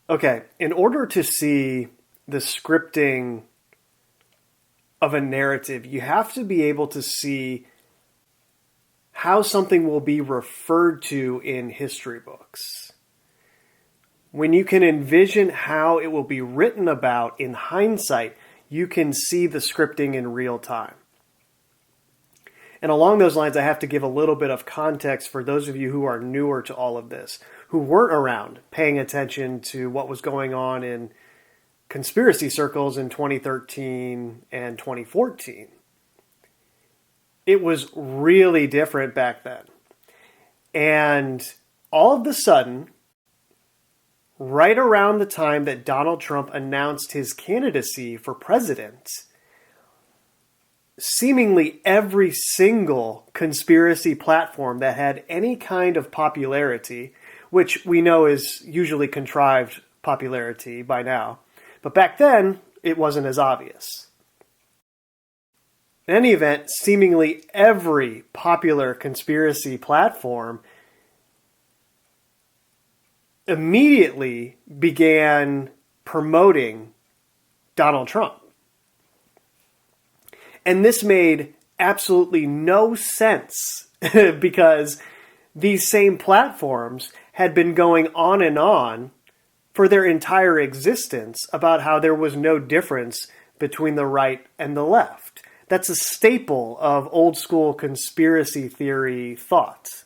Okay, in order to see the scripting of a narrative, you have to be able to see how something will be referred to in history books. When you can envision how it will be written about in hindsight, you can see the scripting in real time. And along those lines, I have to give a little bit of context for those of you who are newer to all of this, who weren't around paying attention to what was going on in conspiracy circles in 2013 and 2014. It was really different back then. And all of a sudden, right around the time that Donald Trump announced his candidacy for president, seemingly every single conspiracy platform that had any kind of popularity, which we know is usually contrived popularity by now, but back then it wasn't as obvious. In any event, seemingly every popular conspiracy platform immediately began promoting Donald Trump. And this made absolutely no sense because these same platforms had been going on and on for their entire existence about how there was no difference between the right and the left. That's a staple of old school conspiracy theory thought.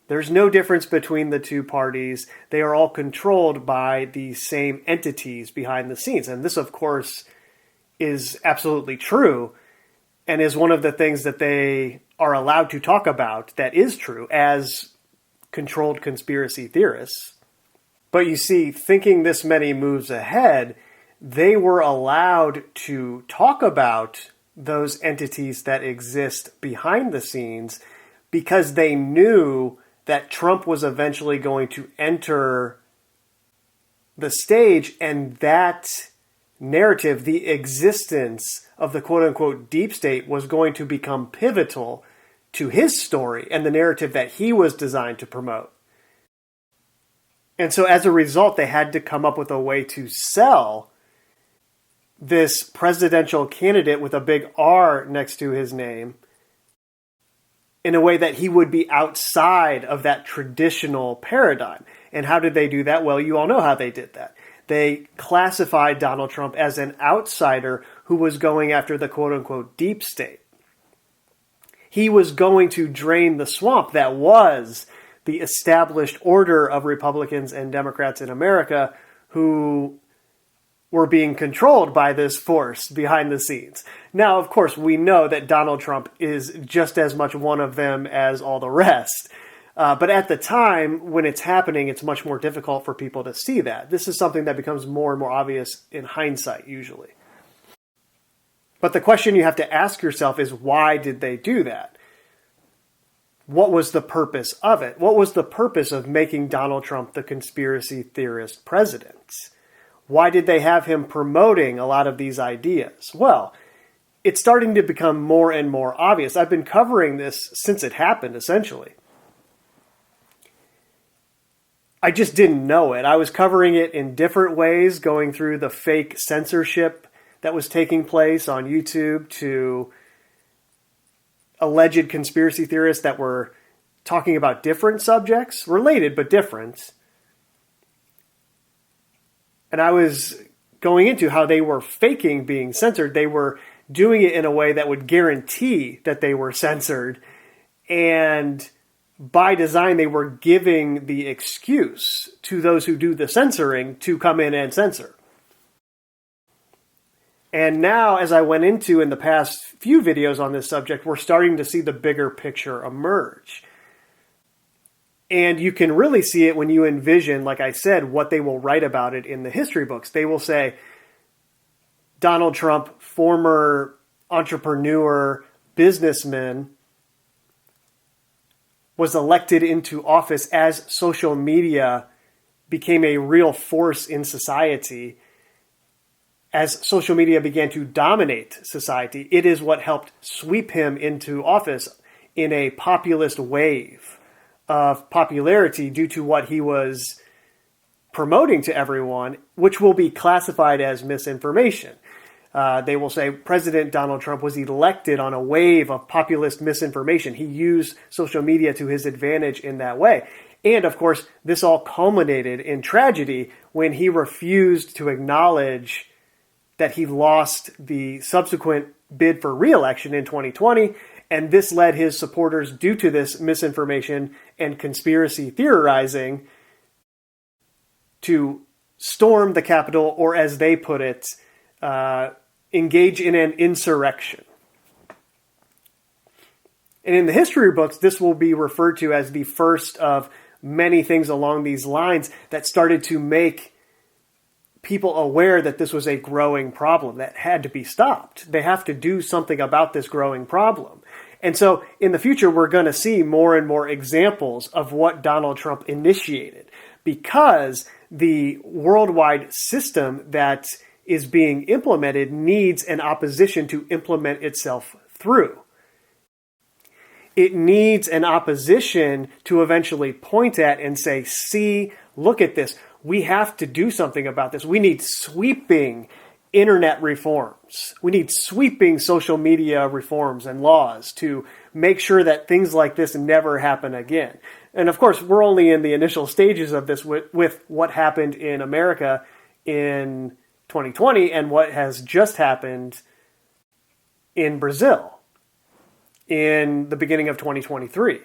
There's no difference between the two parties. They are all controlled by the same entities behind the scenes. And this, of course, is absolutely true and is one of the things that they are allowed to talk about that is true as controlled conspiracy theorists. But you see, thinking this many moves ahead, they were allowed to talk about those entities that exist behind the scenes because they knew that Trump was eventually going to enter the stage, and that narrative, the existence of the quote-unquote deep state, was going to become pivotal to his story and the narrative that he was designed to promote. And so as a result, they had to come up with a way to sell this presidential candidate with a big R next to his name in a way that he would be outside of that traditional paradigm. And how did they do that? Well, you all know how they did that. They classified Donald Trump as an outsider who was going after the quote-unquote deep state. He was going to drain the swamp that was the established order of Republicans and Democrats in America who were being controlled by this force behind the scenes. Now, of course, we know that Donald Trump is just as much one of them as all the rest. But at the time, when it's happening, it's much more difficult for people to see that. This is something that becomes more and more obvious in hindsight, usually. But the question you have to ask yourself is, why did they do that? What was the purpose of it? What was the purpose of making Donald Trump the conspiracy theorist president? Why did they have him promoting a lot of these ideas? Well, it's starting to become more and more obvious. I've been covering this since it happened, essentially. I just didn't know it. I was covering it in different ways, going through the fake censorship that was taking place on YouTube to alleged conspiracy theorists that were talking about different subjects, related but different. And I was going into how they were faking being censored. They were doing it in a way that would guarantee that they were censored. And by design, they were giving the excuse to those who do the censoring to come in and censor. And now, as I went into in the past few videos on this subject, we're starting to see the bigger picture emerge. And you can really see it when you envision, like I said, what they will write about it in the history books. They will say, Donald Trump, former entrepreneur, businessman, was elected into office as social media became a real force in society. As social media began to dominate society, it is what helped sweep him into office in a populist wave of popularity due to what he was promoting to everyone, which will be classified as misinformation. They will say President Donald Trump was elected on a wave of populist misinformation. He used social media to his advantage in that way. And of course, this all culminated in tragedy when he refused to acknowledge that he lost the subsequent bid for re-election in 2020. And this led his supporters, due to this misinformation and conspiracy theorizing, to storm the Capitol, or as they put it, engage in an insurrection. And in the history books, this will be referred to as the first of many things along these lines that started to make people aware that this was a growing problem that had to be stopped. They have to do something about this growing problem. And so in the future, we're going to see more and more examples of what Donald Trump initiated, because the worldwide system that is being implemented needs an opposition to implement itself through. It needs an opposition to eventually point at and say, see, look at this. We have to do something about this. We need sweeping internet reforms. We need sweeping social media reforms and laws to make sure that things like this never happen again. And of course, we're only in the initial stages of this with what happened in America in 2020 and what has just happened in Brazil in the beginning of 2023.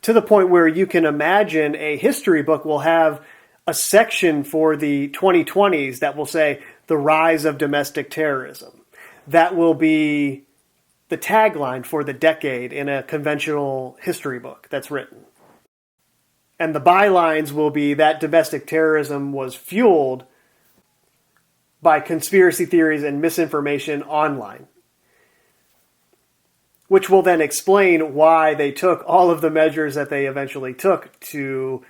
To the point where you can imagine a history book will have a section for the 2020s that will say the rise of domestic terrorism. That will be the tagline for the decade in a conventional history book that's written. And the bylines will be that domestic terrorism was fueled by conspiracy theories and misinformation online, which will then explain why they took all of the measures that they eventually took to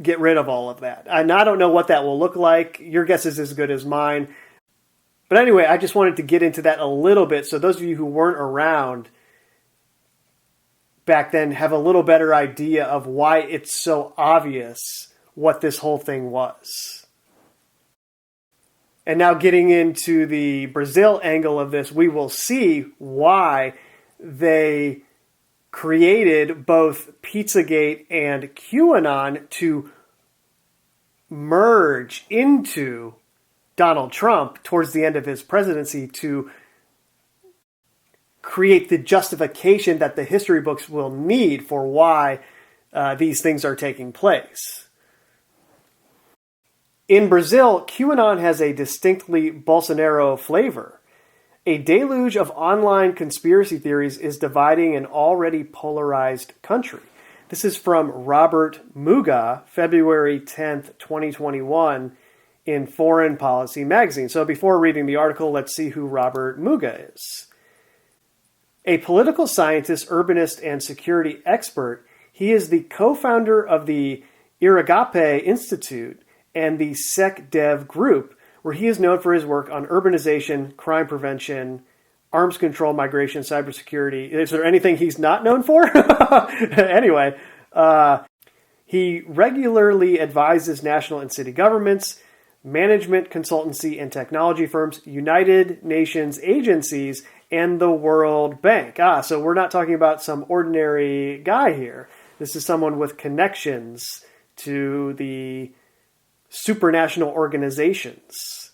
get rid of all of that. And I don't know what that will look like. Your guess is as good as mine. But anyway, I just wanted to get into that a little bit so those of you who weren't around back then have a little better idea of why it's so obvious what this whole thing was. And now getting into the Brazil angle of this, we will see why they created both Pizzagate and QAnon to merge into Donald Trump towards the end of his presidency to create the justification that the history books will need for why these things are taking place. In Brazil, QAnon has a distinctly Bolsonaro flavor. A deluge of online conspiracy theories is dividing an already polarized country. This is from Robert Muga, February 10th, 2021, in Foreign Policy magazine. So before reading the article, let's see who Robert Muga is. A political scientist, urbanist, and security expert, he is the co-founder of the Irigape Institute and the SecDev group, where he is known for his work on urbanization, crime prevention, arms control, migration, cybersecurity. Is there anything he's not known for? Anyway, he regularly advises national and city governments, management, consultancy, and technology firms, United Nations agencies, and the World Bank. So we're not talking about some ordinary guy here. This is someone with connections to the supranational organizations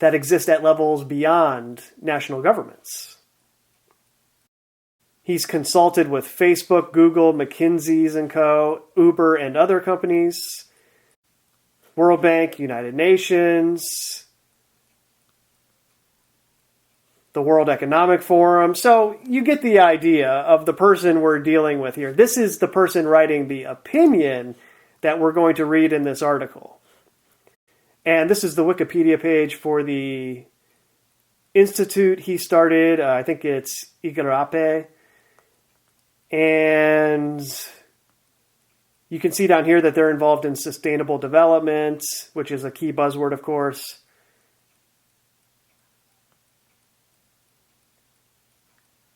that exist at levels beyond national governments. He's consulted with Facebook, Google, McKinsey's & Co., Uber, and other companies, World Bank, United Nations, the World Economic Forum. So you get the idea of the person we're dealing with here. This is the person writing the opinion that we're going to read in this article. And this is the Wikipedia page for the institute he started. I think it's Irigape. And you can see down here that they're involved in sustainable development, which is a key buzzword, of course.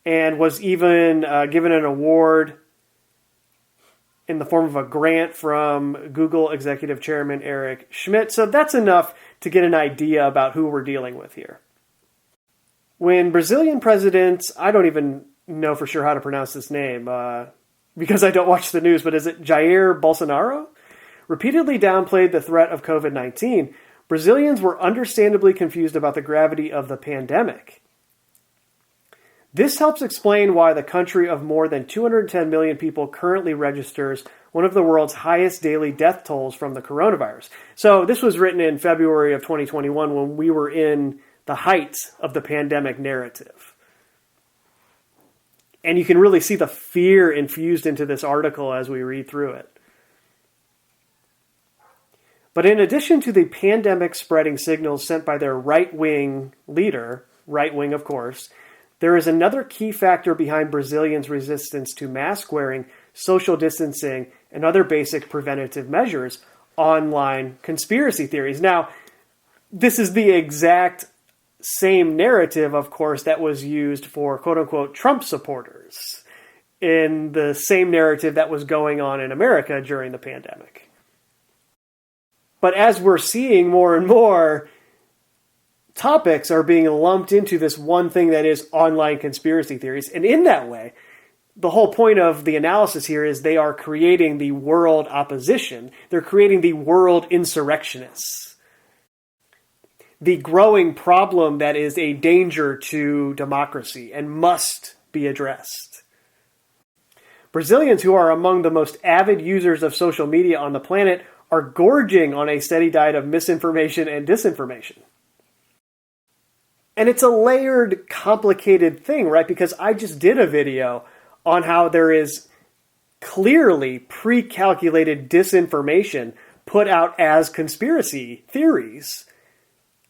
And was even given an award in the form of a grant from Google Executive Chairman Eric Schmidt. So that's enough to get an idea about who we're dealing with here. When Brazilian President, I don't even know for sure how to pronounce this name because I don't watch the news, but is it Jair Bolsonaro? Repeatedly downplayed the threat of COVID-19, Brazilians were understandably confused about the gravity of the pandemic. This helps explain why the country of more than 210 million people currently registers one of the world's highest daily death tolls from the coronavirus. So this was written in February of 2021 when we were in the height of the pandemic narrative. And you can really see the fear infused into this article as we read through it. But in addition to the pandemic spreading signals sent by their right-wing leader, right-wing of course, there is another key factor behind Brazilians' resistance to mask wearing, social distancing, and other basic preventative measures: online conspiracy theories. Now, this is the exact same narrative, of course, that was used for quote-unquote Trump supporters in the same narrative that was going on in America during the pandemic. But as we're seeing more and more, topics are being lumped into this one thing that is online conspiracy theories. And in that way, the whole point of the analysis here is they are creating the world opposition. They're creating the world insurrectionists. The growing problem that is a danger to democracy and must be addressed. Brazilians, who are among the most avid users of social media on the planet, are gorging on a steady diet of misinformation and disinformation. And it's a layered, complicated thing, right? Because I just did a video on how there is clearly pre-calculated disinformation put out as conspiracy theories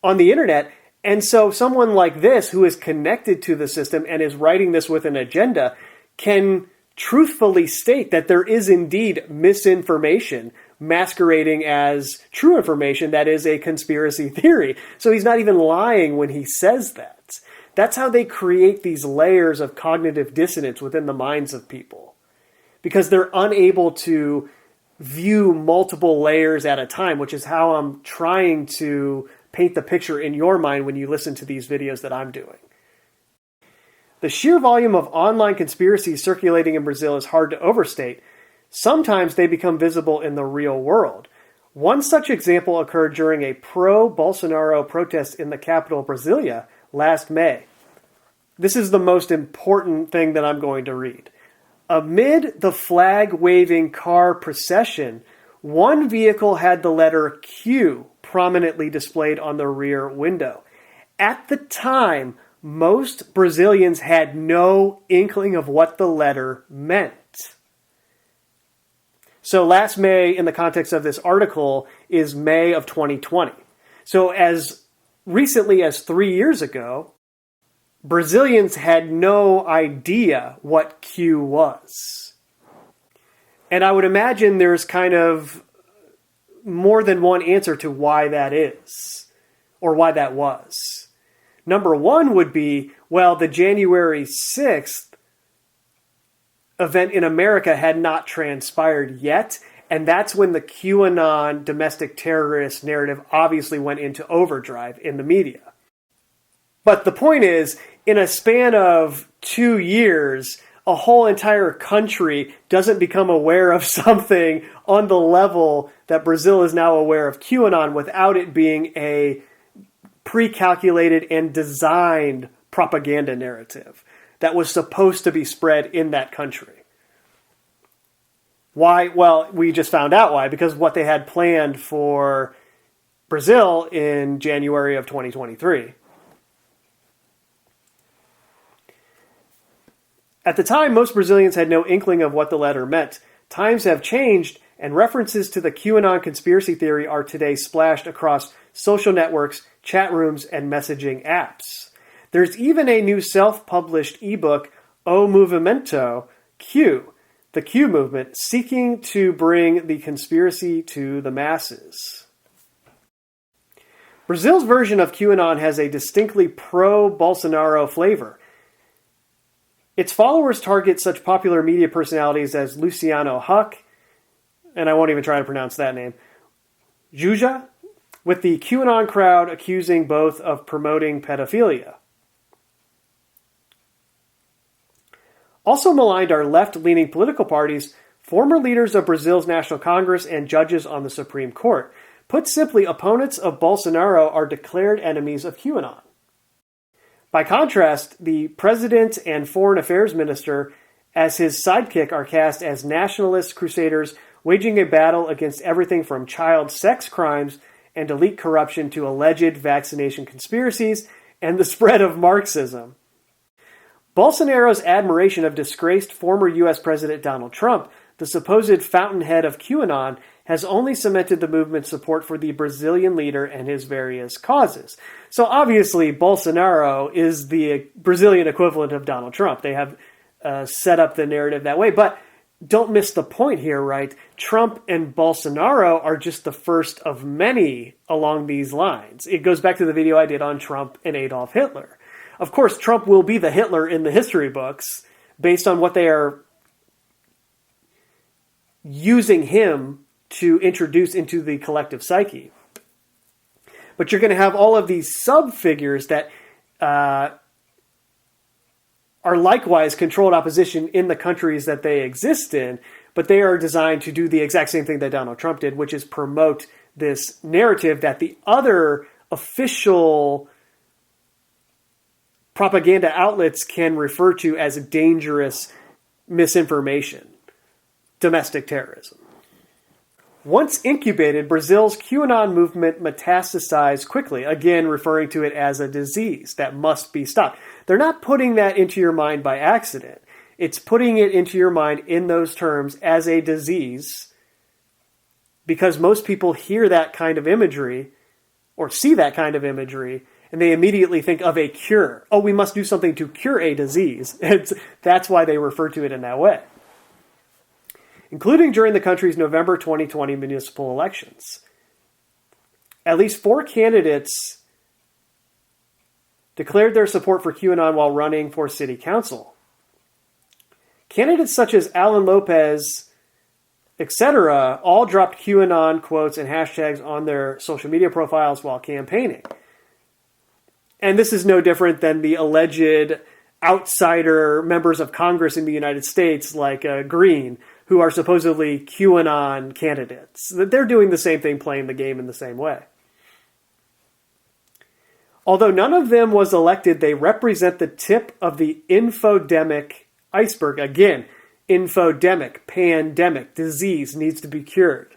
on the internet. And so someone like this, who is connected to the system and is writing this with an agenda, can truthfully state that there is indeed misinformation masquerading as true information that is a conspiracy theory. So he's not even lying when he says that. That's how they create these layers of cognitive dissonance within the minds of people, because they're unable to view multiple layers at a time, which is how I'm trying to paint the picture in your mind when you listen to these videos that I'm doing. The sheer volume of online conspiracies circulating in Brazil is hard to overstate. Sometimes they become visible in the real world. One such example occurred during a pro-Bolsonaro protest in the capital, Brasilia, last May. This is the most important thing that I'm going to read. Amid the flag-waving car procession, one vehicle had the letter Q prominently displayed on the rear window. At the time, most Brazilians had no inkling of what the letter meant. So last May, in the context of this article, is May of 2020. So as recently as 3 years ago, Brazilians had no idea what Q was. And I would imagine there's kind of more than one answer to why that is, or why that was. Number one would be, well, the January 6th event in America had not transpired yet, and that's when the QAnon domestic terrorist narrative obviously went into overdrive in the media. But the point is, in a span of 2 years, a whole entire country doesn't become aware of something on the level that Brazil is now aware of QAnon without it being a pre-calculated and designed propaganda narrative that was supposed to be spread in that country. Why? Well, we just found out why, because what they had planned for Brazil in January of 2023. At the time, most Brazilians had no inkling of what the letter meant. Times have changed, and references to the QAnon conspiracy theory are today splashed across social networks, chat rooms, and messaging apps. There's even a new self-published ebook, O Movimento Q, the Q movement, seeking to bring the conspiracy to the masses. Brazil's version of QAnon has a distinctly pro-Bolsonaro flavor. Its followers target such popular media personalities as Luciano Huck, and I won't even try to pronounce that name, Juja, with the QAnon crowd accusing both of promoting pedophilia. Also maligned are left-leaning political parties, former leaders of Brazil's National Congress, and judges on the Supreme Court. Put simply, opponents of Bolsonaro are declared enemies of QAnon. By contrast, the president and foreign affairs minister, as his sidekick, are cast as nationalist crusaders waging a battle against everything from child sex crimes and elite corruption to alleged vaccination conspiracies and the spread of Marxism. Bolsonaro's admiration of disgraced former U.S. President Donald Trump, the supposed fountainhead of QAnon, has only cemented the movement's support for the Brazilian leader and his various causes. So obviously, Bolsonaro is the Brazilian equivalent of Donald Trump. They have set up the narrative that way. But don't miss the point here, right? Trump and Bolsonaro are just the first of many along these lines. It goes back to the video I did on Trump and Adolf Hitler. Of course, Trump will be the Hitler in the history books based on what they are using him to introduce into the collective psyche. But you're going to have all of these sub-figures that are likewise controlled opposition in the countries that they exist in, but they are designed to do the exact same thing that Donald Trump did, which is promote this narrative that the other official propaganda outlets can refer to as dangerous misinformation, domestic terrorism. Once incubated, Brazil's QAnon movement metastasized quickly, again referring to it as a disease that must be stopped. They're not putting that into your mind by accident. It's putting it into your mind in those terms as a disease because most people hear that kind of imagery or see that kind of imagery and they immediately think of a cure. Oh, we must do something to cure a disease. That's why they refer to it in that way. Including during the country's November 2020 municipal elections. At least 4 candidates declared their support for QAnon while running for city council. Candidates such as Alan Lopez, etc., all dropped QAnon quotes and hashtags on their social media profiles while campaigning. And this is no different than the alleged outsider members of Congress in the United States like Green, who are supposedly QAnon candidates. They're doing the same thing, playing the game in the same way. Although none of them was elected, they represent the tip of the infodemic iceberg. Again, infodemic, pandemic, disease needs to be cured.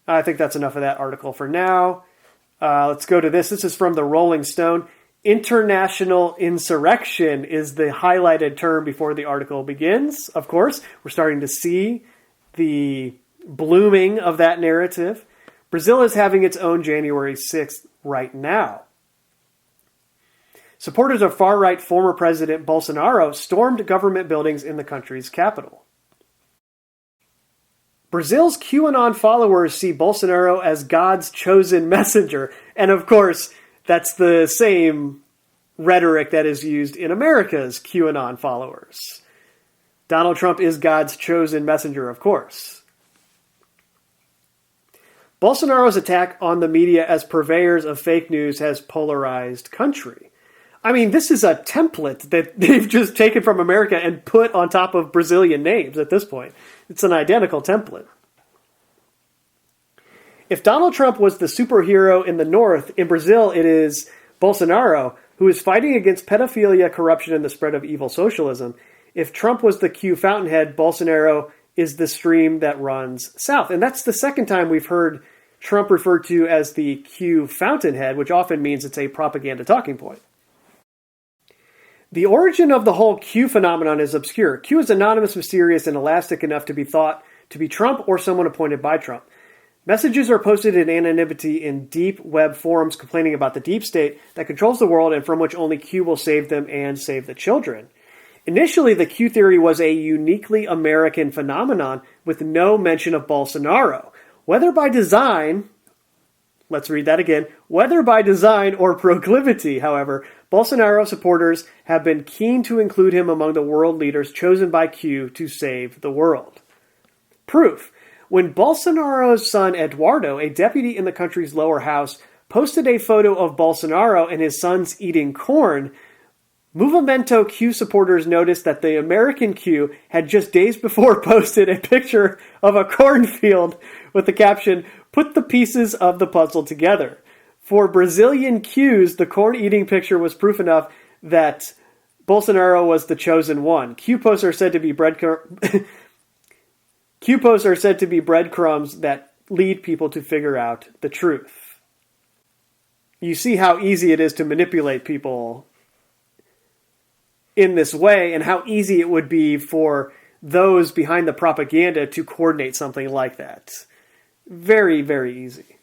I think that's enough of that article for now. Let's go to this. This is from the Rolling Stone. International insurrection is the highlighted term before the article begins. Of course, we're starting to see the blooming of that narrative. Brazil is having its own January 6th right now. Supporters of far-right former President Bolsonaro stormed government buildings in the country's capital. Brazil's QAnon followers see Bolsonaro as God's chosen messenger. And of course, that's the same rhetoric that is used in America's QAnon followers. Donald Trump is God's chosen messenger, of course. Bolsonaro's attack on the media as purveyors of fake news has polarized country. I mean, this is a template that they've just taken from America and put on top of Brazilian names at this point. It's an identical template. If Donald Trump was the superhero in the North, in Brazil it is Bolsonaro, who is fighting against pedophilia, corruption, and the spread of evil socialism. If Trump was the Q fountainhead, Bolsonaro is the stream that runs south. And that's the second time we've heard Trump referred to as the Q fountainhead, which often means it's a propaganda talking point. The origin of the whole Q phenomenon is obscure. Q is anonymous, mysterious, and elastic enough to be thought to be Trump or someone appointed by Trump. Messages are posted in anonymity in deep web forums complaining about the deep state that controls the world and from which only Q will save them and save the children. Initially, the Q theory was a uniquely American phenomenon with no mention of Bolsonaro. Whether by design, let's read that again, whether by design or proclivity, however, Bolsonaro supporters have been keen to include him among the world leaders chosen by Q to save the world. proof. When Bolsonaro's son Eduardo, a deputy in the country's lower house, posted a photo of Bolsonaro and his sons eating corn, Movimento Q supporters noticed that the American Q had just days before posted a picture of a cornfield with the caption, "Put the pieces of the puzzle together." For Brazilian Qs, the corn-eating picture was proof enough that Bolsonaro was the chosen one. Q posts are said to be breadcrumbs that lead people to figure out the truth. You see how easy it is to manipulate people in this way, and how easy it would be for those behind the propaganda to coordinate something like that. Very, very easy.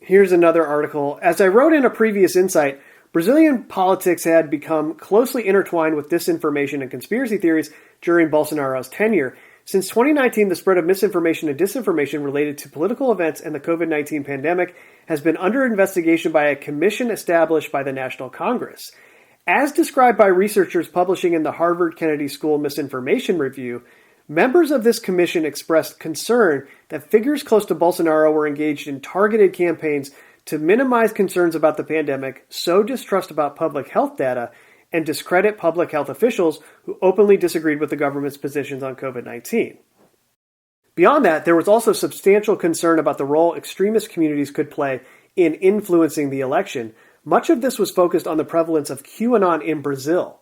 Here's another article. As I wrote in a previous insight, Brazilian politics had become closely intertwined with disinformation and conspiracy theories during Bolsonaro's tenure. Since 2019, the spread of misinformation and disinformation related to political events and the COVID-19 pandemic has been under investigation by a commission established by the National Congress. As described by researchers publishing in the Harvard Kennedy School Misinformation Review, members of this commission expressed concern that figures close to Bolsonaro were engaged in targeted campaigns to minimize concerns about the pandemic, sow distrust about public health data, and discredit public health officials who openly disagreed with the government's positions on COVID-19. Beyond that, there was also substantial concern about the role extremist communities could play in influencing the election. Much of this was focused on the prevalence of QAnon in Brazil.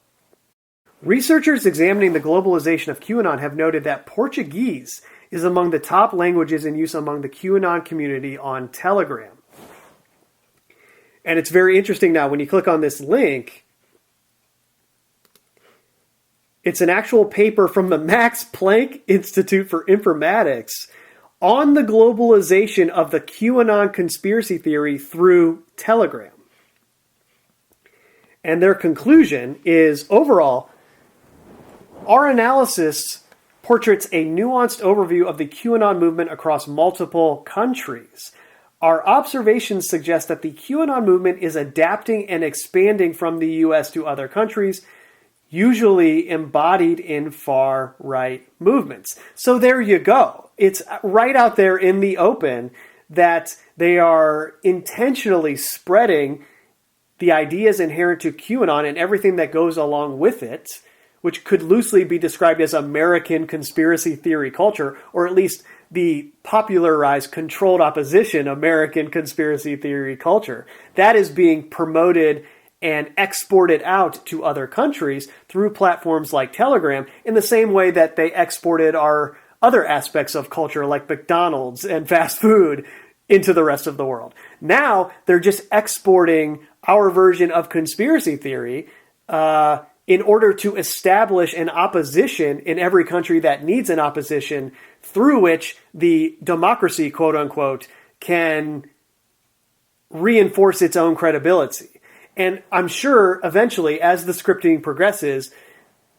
Researchers examining the globalization of QAnon have noted that Portuguese is among the top languages in use among the QAnon community on Telegram. And it's very interesting now, when you click on this link, it's an actual paper from the Max Planck Institute for Informatics on the globalization of the QAnon conspiracy theory through Telegram. And their conclusion is, overall, our analysis portraits a nuanced overview of the QAnon movement across multiple countries. Our observations suggest that the QAnon movement is adapting and expanding from the US to other countries, usually embodied in far-right movements. So there you go. It's right out there in the open that they are intentionally spreading the ideas inherent to QAnon and everything that goes along with it, which could loosely be described as American conspiracy theory culture, or at least the popularized controlled opposition American conspiracy theory culture. That is being promoted and exported out to other countries through platforms like Telegram, in the same way that they exported our other aspects of culture like McDonald's and fast food into the rest of the world. Now they're just exporting our version of conspiracy theory in order to establish an opposition in every country that needs an opposition, through which the democracy, quote unquote, can reinforce its own credibility. And I'm sure eventually, as the scripting progresses,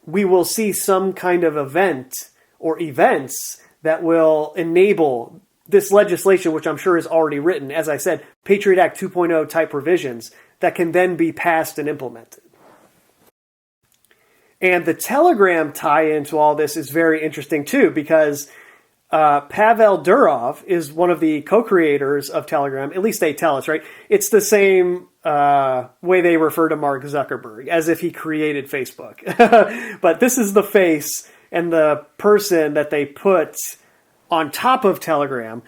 we will see some kind of event or events that will enable this legislation, which I'm sure is already written, as I said, Patriot Act 2.0 type provisions that can then be passed and implemented. And the Telegram tie-in to all this is very interesting too, because Pavel Durov is one of the co-creators of Telegram. At least they tell us, right? It's the same way they refer to Mark Zuckerberg, as if he created Facebook. But this is the face and the person that they put on top of Telegram.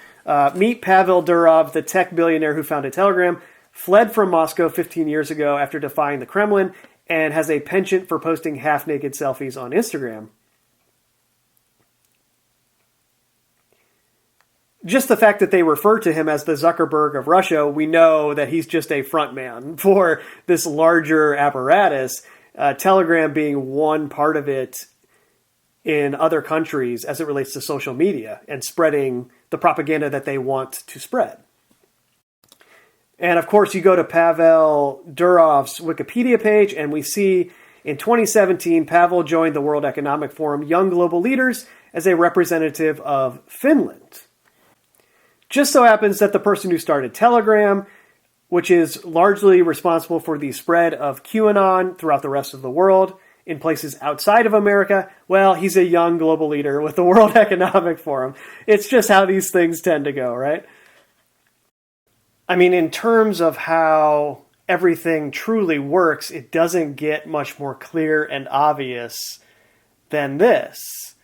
Meet Pavel Durov, the tech billionaire who founded Telegram, fled from Moscow 15 years ago after defying the Kremlin, and has a penchant for posting half-naked selfies on Instagram. Just the fact that they refer to him as the Zuckerberg of Russia, we know that he's just a front man for this larger apparatus, Telegram being one part of it in other countries as it relates to social media and spreading the propaganda that they want to spread. And of course, you go to Pavel Durov's Wikipedia page, and we see in 2017, Pavel joined the World Economic Forum Young Global Leaders as a representative of Finland. Just so happens that the person who started Telegram, which is largely responsible for the spread of QAnon throughout the rest of the world, in places outside of America, well, he's a young global leader with the World Economic Forum. It's just how these things tend to go, right? I mean, in terms of how everything truly works, it doesn't get much more clear and obvious than this.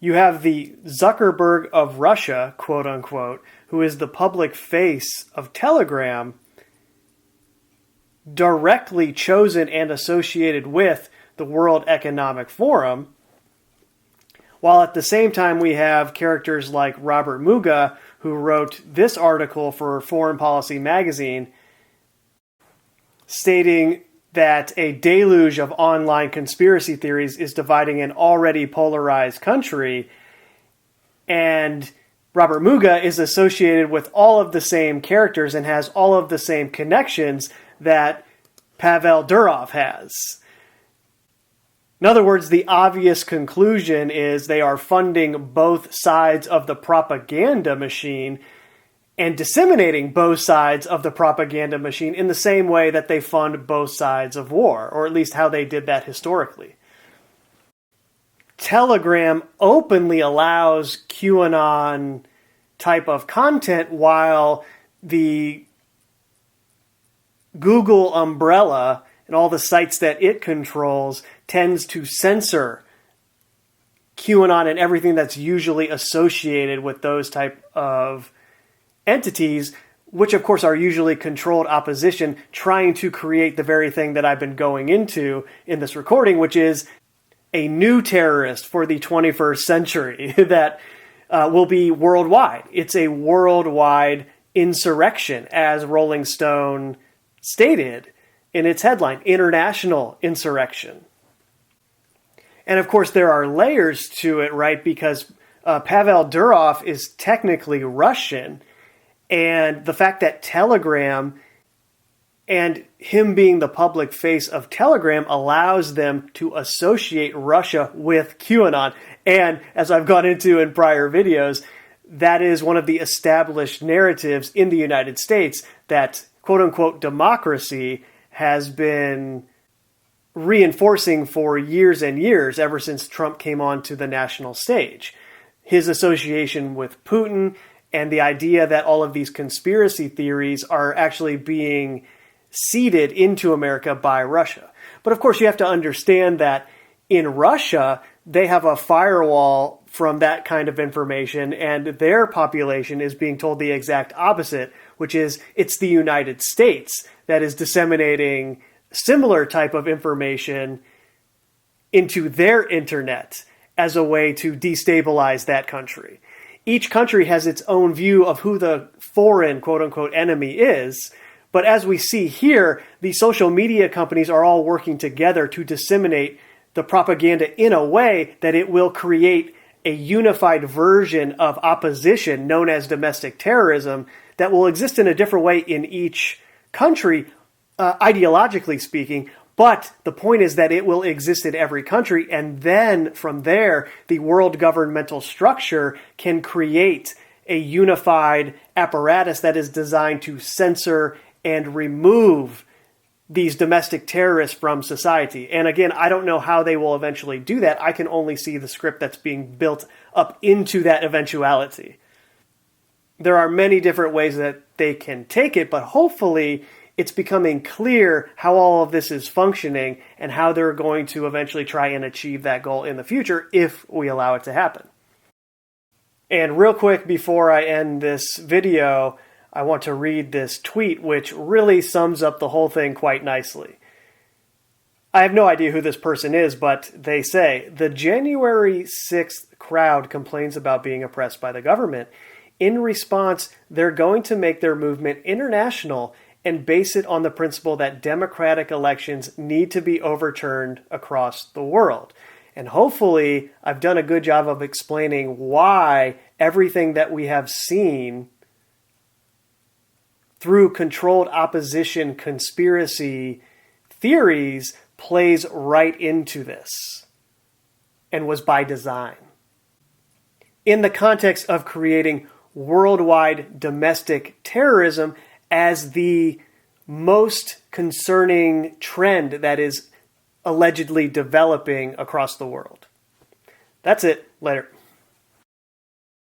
You have the Zuckerberg of Russia, quote unquote, who is the public face of Telegram, directly chosen and associated with the World Economic Forum, while at the same time we have characters like Robert Muga, who wrote this article for Foreign Policy magazine, stating that a deluge of online conspiracy theories is dividing an already polarized country, and Robert Muga is associated with all of the same characters and has all of the same connections that Pavel Durov has. In other words, the obvious conclusion is they are funding both sides of the propaganda machine and disseminating both sides of the propaganda machine in the same way that they fund both sides of war, or at least how they did that historically. Telegram openly allows QAnon type of content, while the Google umbrella and all the sites that it controls tends to censor QAnon and everything that's usually associated with those type of entities, which of course are usually controlled opposition, trying to create the very thing that I've been going into in this recording, which is a new terrorist for the 21st century that will be worldwide. It's a worldwide insurrection, as Rolling Stone stated in its headline, international insurrection. And of course, there are layers to it, right? Because Pavel Durov is technically Russian, and the fact that Telegram and him being the public face of Telegram allows them to associate Russia with QAnon. And as I've gone into in prior videos, that is one of the established narratives in the United States, that quote-unquote democracy has been reinforcing for years and years, ever since Trump came onto the national stage. His association with Putin and the idea that all of these conspiracy theories are actually being seeded into America by Russia. But of course, you have to understand that in Russia, they have a firewall from that kind of information, and their population is being told the exact opposite, which is it's the United States that is disseminating similar type of information into their internet as a way to destabilize that country. Each country has its own view of who the foreign, quote-unquote, enemy is, but as we see here, the social media companies are all working together to disseminate the propaganda in a way that it will create a unified version of opposition known as domestic terrorism that will exist in a different way in each country, ideologically speaking. But the point is that it will exist in every country, and then from there, the world governmental structure can create a unified apparatus that is designed to censor and remove these domestic terrorists from society. And again, I don't know how they will eventually do that. I can only see the script that's being built up into that eventuality. There are many different ways that they can take it, but hopefully it's becoming clear how all of this is functioning and how they're going to eventually try and achieve that goal in the future if we allow it to happen. And real quick before I end this video, I want to read this tweet which really sums up the whole thing quite nicely. I have no idea who this person is, but they say, the January 6th crowd complains about being oppressed by the government. In response, they're going to make their movement international and base it on the principle that democratic elections need to be overturned across the world. And hopefully, I've done a good job of explaining why everything that we have seen through controlled opposition conspiracy theories plays right into this and was by design. In the context of creating worldwide domestic terrorism as the most concerning trend that is allegedly developing across the world. That's it. Later.